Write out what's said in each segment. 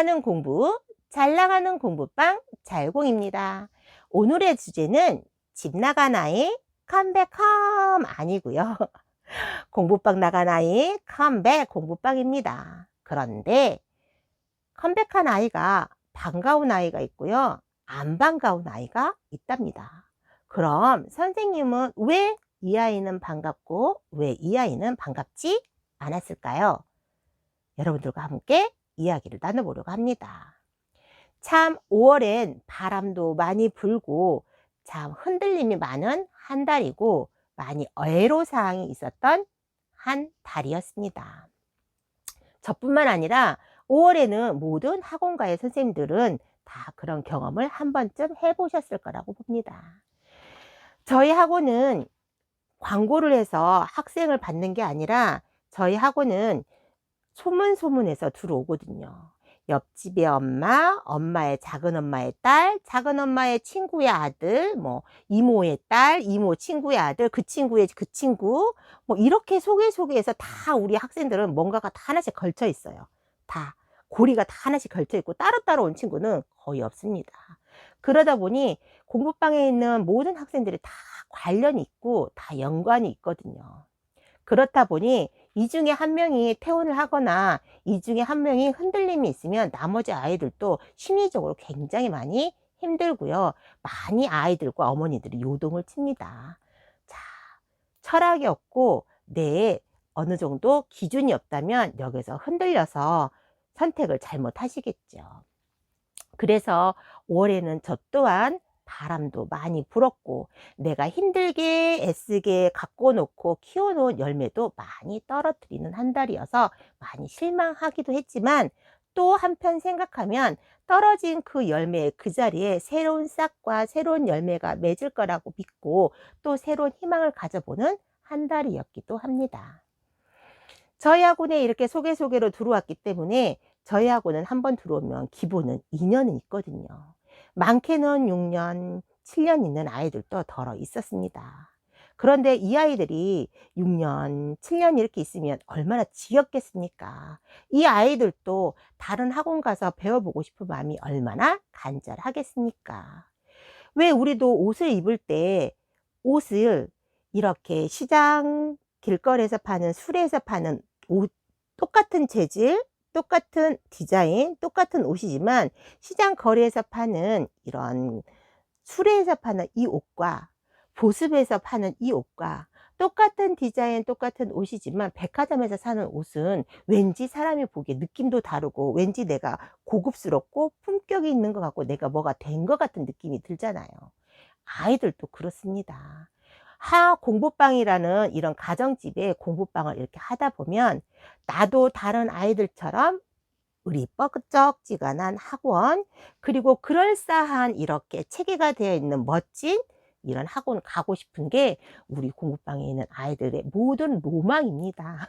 잘하는 공부, 잘 나가는 공부방 잘공입니다. 오늘의 주제는 집 나간 아이 컴백홈 아니고요. 공부방 나간 아이 컴백 공부방입니다. 그런데 컴백한 아이가 반가운 아이가 있고요. 안 반가운 아이가 있답니다. 그럼 선생님은 왜 이 아이는 반갑고 왜 이 아이는 반갑지 않았을까요? 여러분들과 함께 이야기를 나눠보려고 합니다. 참 5월엔 바람도 많이 불고 참 흔들림이 많은 한 달이고 많이 애로사항이 있었던 한 달이었습니다. 저뿐만 아니라 5월에는 모든 학원가의 선생님들은 다 그런 경험을 한 번쯤 해보셨을 거라고 봅니다. 저희 학원은 광고를 해서 학생을 받는 게 아니라 저희 학원은 소문에서 들어오거든요. 옆집의 엄마, 엄마의 작은 엄마의 딸, 작은 엄마의 친구의 아들, 뭐 이모의 딸, 이모 친구의 아들, 그 친구의 그 친구, 뭐 이렇게 소개해서 다 우리 학생들은 뭔가가 다 하나씩 걸쳐 있어요. 다 고리가 다 하나씩 걸쳐 있고 따로따로 온 친구는 거의 없습니다. 그러다 보니 공부방에 있는 모든 학생들이 다 관련이 있고 다 연관이 있거든요. 그렇다 보니 이 중에 한 명이 퇴원을 하거나 이 중에 한 명이 흔들림이 있으면 나머지 아이들도 심리적으로 굉장히 많이 힘들고요. 많이 아이들과 어머니들이 요동을 칩니다. 자, 철학이 없고 내 어느 정도 기준이 없다면 여기서 흔들려서 선택을 잘못하시겠죠. 그래서 5월에는 저 또한 바람도 많이 불었고 내가 힘들게 애쓰게 갖고 놓고 키워놓은 열매도 많이 떨어뜨리는 한 달이어서 많이 실망하기도 했지만 또 한편 생각하면 떨어진 그 열매 그 자리에 새로운 싹과 새로운 열매가 맺을 거라고 믿고 또 새로운 희망을 가져보는 한 달이었기도 합니다. 저희 학원에 이렇게 소개로 들어왔기 때문에 저희 학원은 한번 들어오면 기본은 2년은 있거든요. 많게는 6년, 7년 있는 아이들도 덜어 있었습니다. 그런데 이 아이들이 6년, 7년 이렇게 있으면 얼마나 지겹겠습니까? 이 아이들도 다른 학원 가서 배워보고 싶은 마음이 얼마나 간절하겠습니까? 왜 우리도 옷을 입을 때 옷을 이렇게 시장 길거리에서 파는 수레에서 파는 옷 똑같은 재질, 똑같은 디자인, 똑같은 옷이지만 시장 거리에서 파는 이런 수레에서 파는 이 옷과 보습에서 파는 이 옷과 똑같은 디자인, 똑같은 옷이지만 백화점에서 사는 옷은 왠지 사람이 보기에 느낌도 다르고 왠지 내가 고급스럽고 품격이 있는 것 같고 내가 뭐가 된 것 같은 느낌이 들잖아요. 아이들도 그렇습니다. 공부방이라는 이런 가정집에 공부방을 이렇게 하다 보면 나도 다른 아이들처럼 우리 뻐쩍지근한 학원 그리고 그럴싸한 이렇게 체계가 되어 있는 멋진 이런 학원 가고 싶은 게 우리 공부방에 있는 아이들의 모든 로망입니다.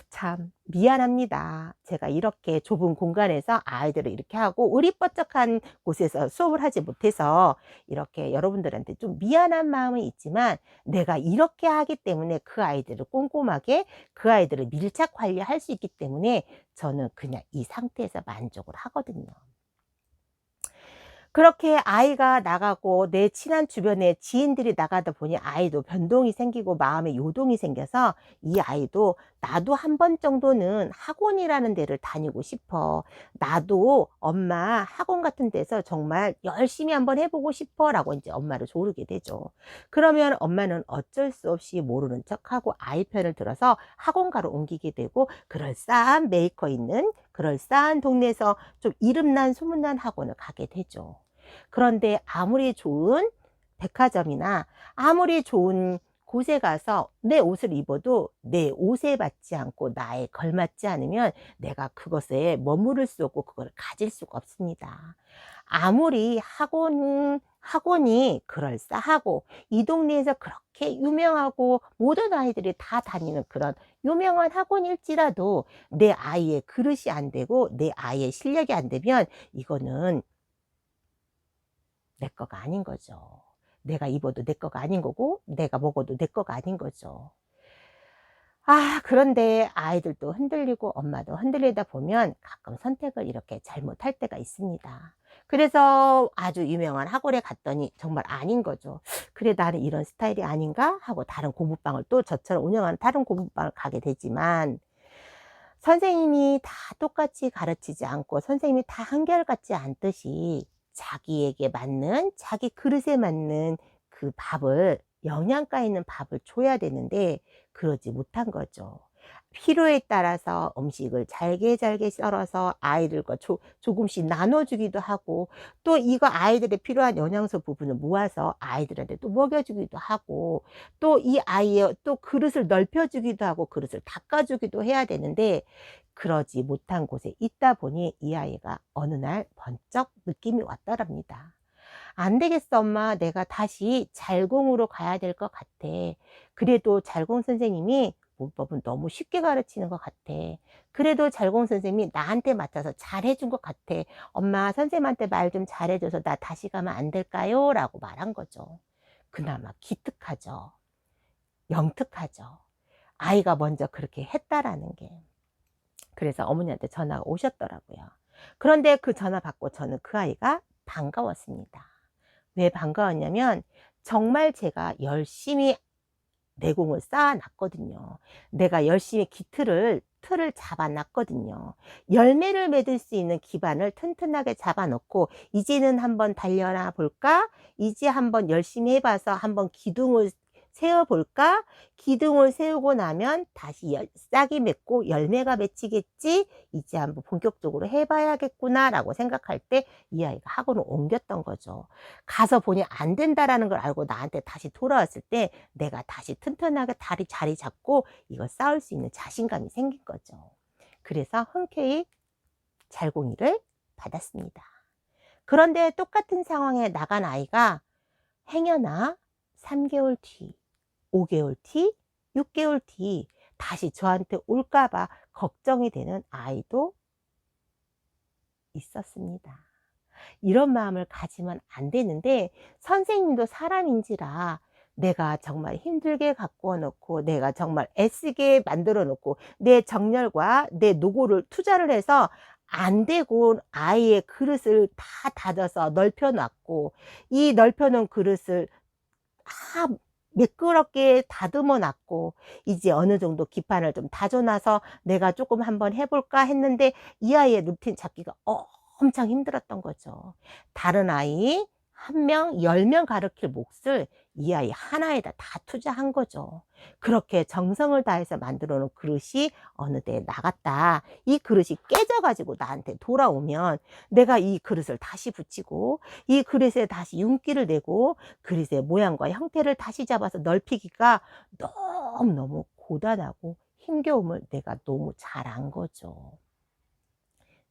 참 미안합니다. 제가 이렇게 좁은 공간에서 아이들을 이렇게 하고 으리뻗쩍한 곳에서 수업을 하지 못해서 이렇게 여러분들한테 좀 미안한 마음은 있지만 내가 이렇게 하기 때문에 그 아이들을 꼼꼼하게 그 아이들을 밀착 관리할 수 있기 때문에 저는 그냥 이 상태에서 만족을 하거든요. 그렇게 아이가 나가고 내 친한 주변에 지인들이 나가다 보니 아이도 변동이 생기고 마음에 요동이 생겨서 이 아이도 나도 한 번 정도는 학원이라는 데를 다니고 싶어. 나도 엄마 학원 같은 데서 정말 열심히 한번 해보고 싶어 라고 이제 엄마를 조르게 되죠. 그러면 엄마는 어쩔 수 없이 모르는 척하고 아이 편을 들어서 학원가로 옮기게 되고 그럴싸한 메이커 있는 그럴싸한 동네에서 좀 이름난 소문난 학원을 가게 되죠. 그런데 아무리 좋은 백화점이나 아무리 좋은 곳에 가서 내 옷을 입어도 내 옷에 맞지 않고 나에 걸맞지 않으면 내가 그것에 머무를 수 없고 그걸 가질 수가 없습니다. 아무리 학원이 그럴싸하고 이 동네에서 그렇게 유명하고 모든 아이들이 다 다니는 그런 유명한 학원일지라도 내 아이의 그릇이 안 되고 내 아이의 실력이 안 되면 이거는 내 거가 아닌 거죠. 내가 입어도 내 거가 아닌 거고 내가 먹어도 내 거가 아닌 거죠. 그런데 아이들도 흔들리고 엄마도 흔들리다 보면 가끔 선택을 이렇게 잘못할 때가 있습니다. 그래서 아주 유명한 학원에 갔더니 정말 아닌 거죠. '그래 나는 이런 스타일이 아닌가?' 하고 다른 공부방을 또 저처럼 운영하는 다른 공부방을 가게 되지만, 선생님이 다 똑같이 가르치지 않고 선생님이 다 한결같지 않듯이 자기에게 맞는, 자기 그릇에 맞는 그 밥을, 영양가 있는 밥을 줘야 되는데 그러지 못한 거죠. 필요에 따라서 음식을 잘게 잘게 썰어서 아이들과 조금씩 나눠 주기도 하고, 또 이거 아이들의 필요한 영양소 부분을 모아서 아이들한테 또 먹여 주기도 하고, 또 이 아이의 또 그릇을 넓혀 주기도 하고 그릇을 닦아 주기도 해야 되는데, 그러지 못한 곳에 있다 보니 이 아이가 어느 날 번쩍 느낌이 왔더랍니다. "안 되겠어 엄마. 내가 다시 잘공으로 가야 될 것 같아. 그래도 잘공 선생님이 문법은 너무 쉽게 가르치는 것 같아. 그래도 잘공 선생님이 나한테 맡아서 잘해 준 것 같아. 엄마 선생님한테 말 좀 잘해 줘서 나 다시 가면 안 될까요?" 라고 말한 거죠. 그나마 기특하죠. 영특하죠. 아이가 먼저 그렇게 했다라는 게. 그래서 어머니한테 전화가 오셨더라고요. 그런데 그 전화 받고 저는 그 아이가 반가웠습니다. 왜 반가웠냐면, 정말 제가 열심히 내공을 쌓아 놨거든요. 내가 열심히 틀을 잡아 놨거든요. 열매를 맺을 수 있는 기반을 튼튼하게 잡아 놓고 '이제는 한번 달려나 볼까? 이제 한번 열심히 해 봐서 한번 기둥을 세워 볼까? 기둥을 세우고 나면 다시 싹이 맺고 열매가 맺히겠지. 이제 한번 본격적으로 해 봐야겠구나.'라고 생각할 때 이 아이가 학원을 옮겼던 거죠. 가서 보니 안 된다라는 걸 알고 나한테 다시 돌아왔을 때 내가 다시 튼튼하게 자리 잡고 이거 싸울 수 있는 자신감이 생긴 거죠. 그래서 흔쾌히 잘공이를 받았습니다. 그런데 똑같은 상황에 나간 아이가 행여나 3개월 뒤, 5개월 뒤, 6개월 뒤 다시 저한테 올까 봐 걱정이 되는 아이도 있었습니다. 이런 마음을 가지면 안 되는데, 선생님도 사람인지라 내가 정말 힘들게 가꾸어 놓고 내가 정말 애쓰게 만들어 놓고 내 정열과 내 노고를 투자를 해서 안 되고 아이의 그릇을 다 닫아서 넓혀 놨고, 이 넓혀 놓은 그릇을 다 매끄럽게 다듬어 놨고 이제 어느 정도 기판을 좀 다져 놔서 내가 조금 한번 해 볼까 했는데, 이 아이의 루틴 잡기가 엄청 힘들었던 거죠. 다른 아이 1명, 10명 가르칠 몫을 이 아이 하나에다 다 투자한 거죠. 그렇게 정성을 다해서 만들어 놓은 그릇이 어느 때에 나갔다. 이 그릇이 깨져 가지고 나한테 돌아오면 내가 이 그릇을 다시 붙이고 이 그릇에 다시 윤기를 내고 그릇의 모양과 형태를 다시 잡아서 넓히기가 너무너무 고단하고 힘겨움을 내가 너무 잘 안 거죠.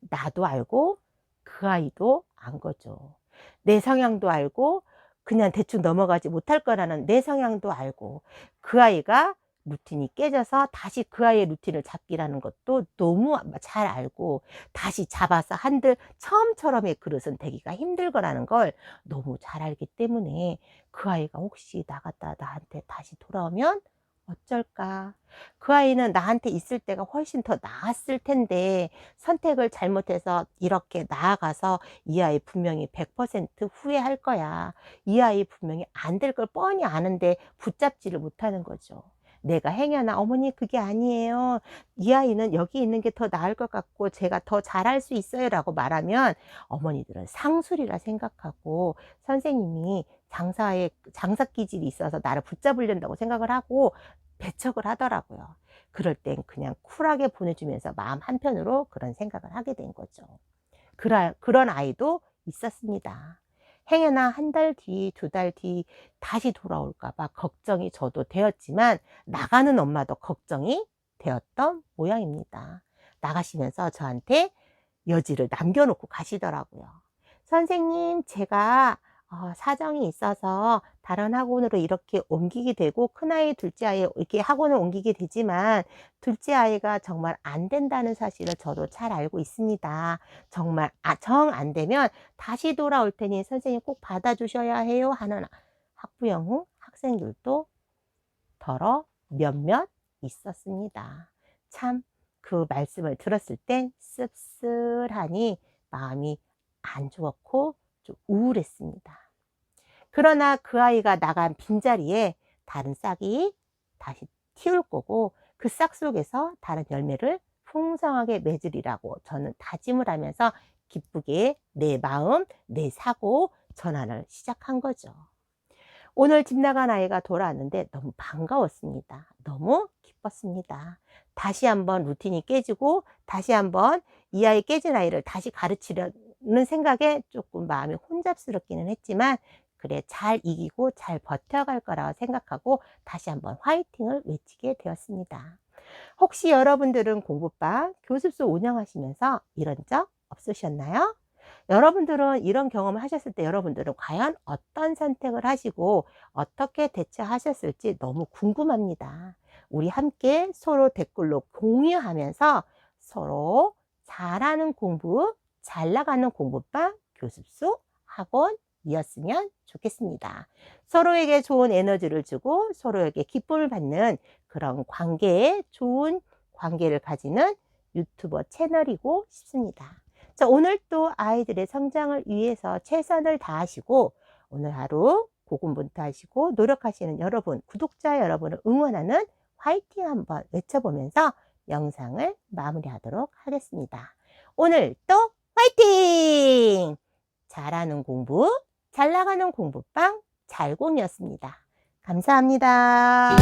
나도 알고 그 아이도 안 거죠. 내 성향도 알고 그냥 대충 넘어가지 못할 거라는 내 성향도 알고, 그 아이가 루틴이 깨져서 다시 그 아이의 루틴을 잡기라는 것도 너무 잘 알고, 다시 잡아서 한들 처음처럼의 그릇은 되기가 힘들 거라는 걸 너무 잘 알기 때문에, 그 아이가 혹시 나갔다 나한테 다시 돌아오면 어쩔까? 그 아이는 나한테 있을 때가 훨씬 더 나았을 텐데 선택을 잘못해서 이렇게 나아가서 이 아이 분명히 100% 후회할 거야. 이 아이 분명히 안 될 걸 뻔히 아는데 붙잡지를 못하는 거죠. 내가 행여나 "어머니 그게 아니에요. 이 아이는 여기 있는 게 더 나을 것 같고 제가 더 잘할 수 있어요."라고 말하면 어머니들은 상술이라 생각하고, 선생님이 장사 기질이 있어서 나를 붙잡으려고 생각을 하고 배척을 하더라고요. 그럴 땐 그냥 쿨하게 보내주면서 마음 한편으로 그런 생각을 하게 된 거죠. 그런 아이도 있었습니다. 행여나 1달 뒤, 2달 뒤 다시 돌아올까 봐 걱정이 저도 되었지만 나가는 엄마도 걱정이 되었던 모양입니다. 나가시면서 저한테 여지를 남겨 놓고 가시더라고요. "선생님, 제가 사정이 있어서 다른 학원으로 이렇게 옮기게 되고 큰아이, 둘째 아이 이렇게 학원을 옮기게 되지만 둘째 아이가 정말 안 된다는 사실을 저도 잘 알고 있습니다. 정말 정 안 되면 다시 돌아올 테니 선생님 꼭 받아 주셔야 해요." 하는 학부형 학생들도 더러 몇몇 있었습니다. 참 그 말씀을 들었을 땐 씁쓸하니 마음이 안 좋았고 좀 우울했습니다. 그러나 그 아이가 나간 빈자리에 다른 싹이 다시 틔울 거고 그 싹 속에서 다른 열매를 풍성하게 맺으리라고 저는 다짐을 하면서 기쁘게 내 마음, 내 사고 전환을 시작한 거죠. 오늘 집 나간 아이가 돌아왔는데 너무 반가웠습니다. 너무 기뻤습니다. 다시 한번 루틴이 깨지고 다시 한번 이 아이 깨진 아이를 다시 가르치려는 생각에 조금 마음이 혼잡스럽기는 했지만 그래 잘 이기고 잘 버텨갈 거라고 생각하고 다시 한번 화이팅을 외치게 되었습니다. 혹시 여러분들은 공부방 교습소 운영하시면서 이런 적 없으셨나요? 여러분들은 이런 경험을 하셨을 때 여러분들은 과연 어떤 선택을 하시고 어떻게 대처하셨을지 너무 궁금합니다. 우리 함께 서로 댓글로 공유하면서 서로 잘하는 공부, 잘 나가는 공부방 교습소 학원이었으면 좋겠습니다. 서로에게 좋은 에너지를 주고 서로에게 기쁨을 받는 그런 관계에 좋은 관계를 가지는 유튜버 채널이고 싶습니다. 자, 오늘 또 아이들의 성장을 위해서 최선을 다하시고 오늘 하루 고군분투하시고 노력하시는 여러분, 구독자 여러분을 응원하는 화이팅 한번 외쳐보면서 영상을 마무리하도록 하겠습니다. 오늘 또 화이팅! 잘하는 공부, 잘 나가는 공부방 잘공이었습니다. 감사합니다.